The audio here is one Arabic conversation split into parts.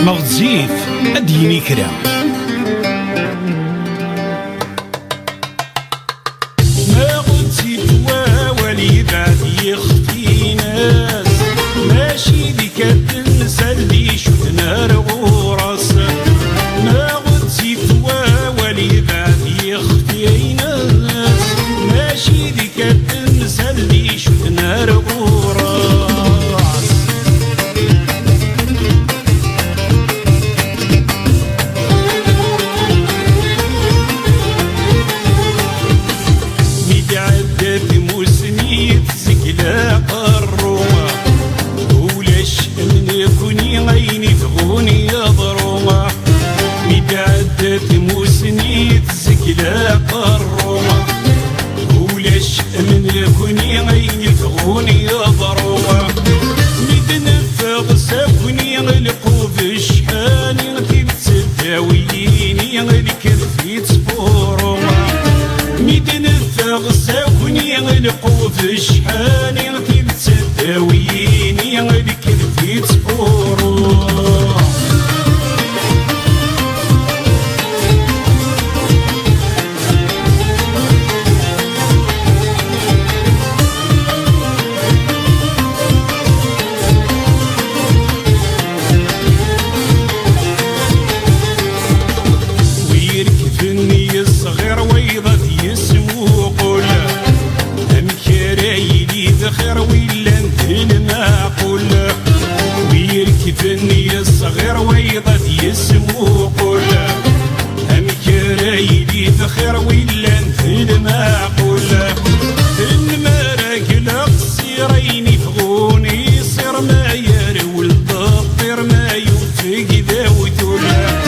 مغزيف أديني كرا مغزيف وولي بعد يخفي ناس ماشي ديك التنسى اللي شفنا رغوراس مغزيف وولي بعد يخفي ناس ماشي ديك التنسى اللي شفنا رغوراس سكلا قروما ولاش من يكوني غيني تغوني ضروما مدعدت موسني سكلا قروما ولاش من يكوني غيني تغوني ضروما متنفغ ساكني غلقو بشحاني تبتداويني غلكرفي تفوروما متنفغ ساكني غلقو بشحاني تبتداويني غلكرفي تفوروما الصغير ويضة يسمو قولا أم كرايلي ذخر ولا انت المعقول ويركبني الصغير ويضة يسمو قولا أم كرايلي ذخر ولا انت المعقول المراك القصيرين يفغوني يصير ما يروي الضطير ما يوفق ذاوتولا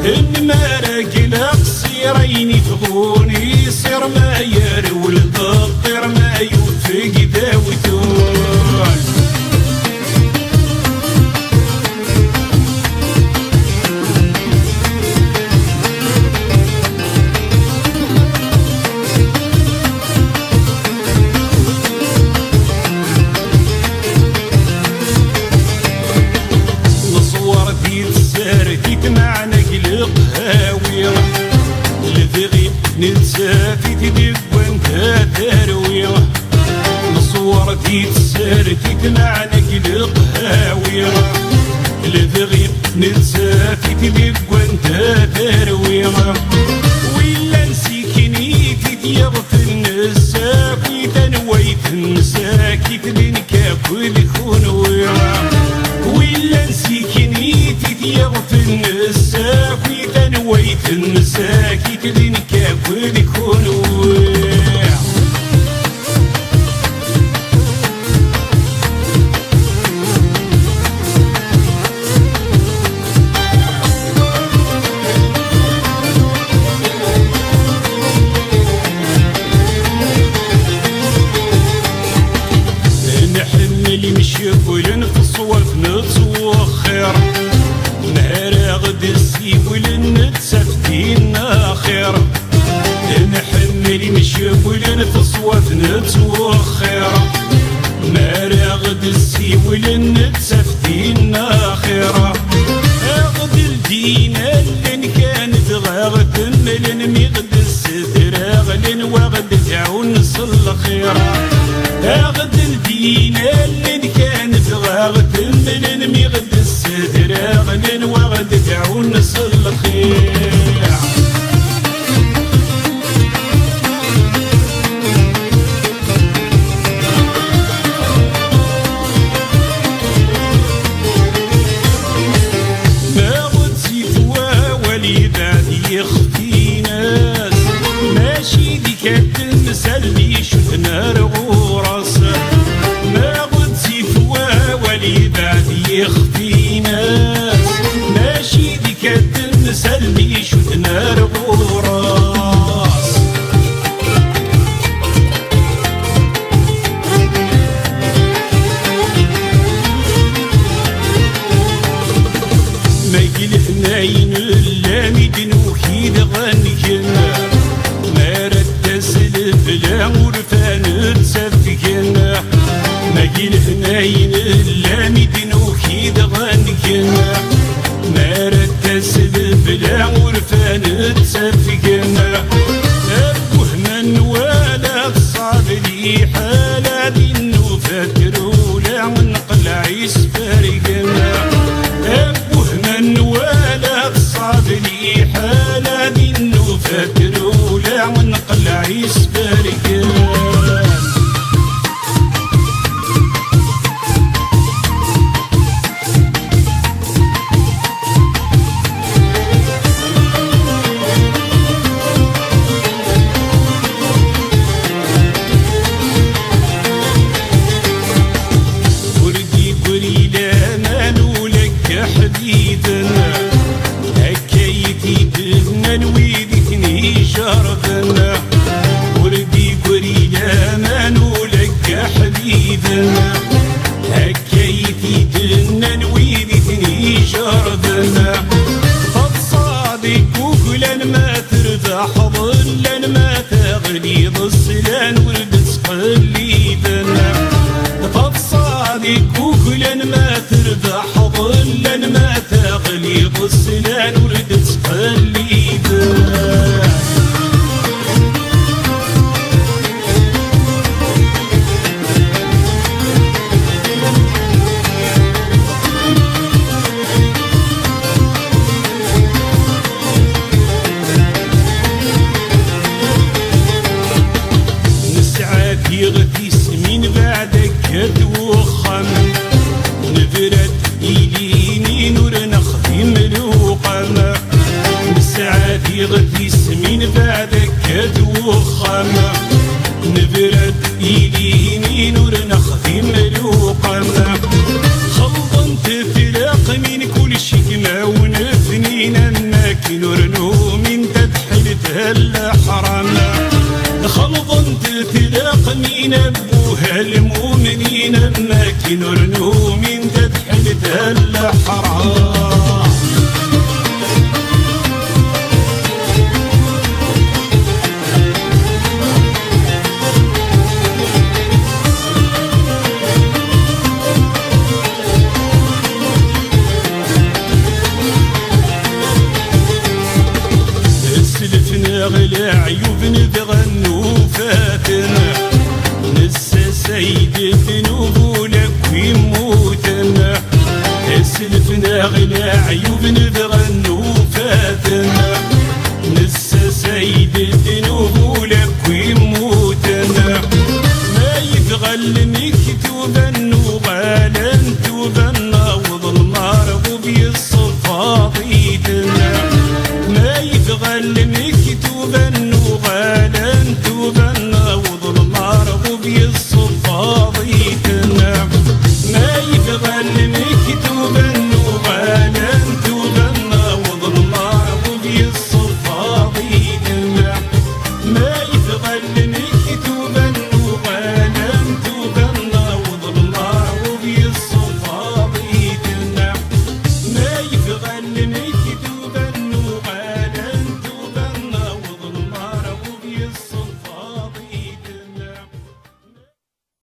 المراك القصيرين يفغوني يصير ما يروي الضطير ما يوفق ذاوتولا نصور ديال السارتيت معنا قلق هاوية لذغي نتسافي تدق وانت تروية نصور ديال السارتيت معنا قلق هاوية لذغي نتسافي تدق وانت تروية ولا نسيكني تتيغفن الساكي تنويت النساكي تنكاكل خنوية ولا نسيكني تتيغفن الساكي تنويت النساكي تنكاكل خنوية نحمل مشغول في الصوف نتوخر نهار غد السيبول نتسفتين خير نحمل مشغول في الصوف نتوخر نهار غد السيبول نتسفتين خير غد الدين اللي كانت غاغ تمل ميغد الستر غلن وغد تعون نصل خير غد الدين اللي كانت غاغ تمل ميغد الستر غلن وغد تعون نصل خير يخفي ناس ماشي ديك التنسى اللي شفنا رغوراس ما غد سيفوا ولي بعد يخفي ناس ماشي ديك التنسى اللي شفنا رغوراس ما يقل حناين اللامدن وكيد غنكنا ما رد سلف لا ورفان تسفكنا ما يقل حناين اللامدن وكيد غنكنا ما لا ورفان تسفقنا أبوه من ولا صعب لي حالة دي نفكر ولا نقلع يسفرقنا أبوه من ولا صعب لي حالة دي نفكر ولا نقلع يسفرقنا حديدنا هكايتي دهنا نويدتني شرفنا وردي قريلا ما نولك حديدنا هكايتي دهنا نويدتني شرفنا فالصادق وكلا ما ترتاح ظلا ما تغليظ السلان ورد سقليدنا فالصادق وكلا ما ترتاح ظلا ما تغليظ السنان ورد تقليدها نسعى في غثيس من بعدك توخم نفرد إليني نور نخدم الوقامة نسعى غثيس من بعدك توخامة نفرد إليني نور نخدم الوقامة خلطا تفرق من كل شكمة ونفنين أنك نور من تدحلتها الحرامة خلطا تفرق من أبوها المؤمنين أنك نور من تدحلتها الحرام سلفنا غلا عيوب نبغى النوفاتنا نسى سيد ذنوب لك ويموتنا سلفنا غلا عيوب نبغى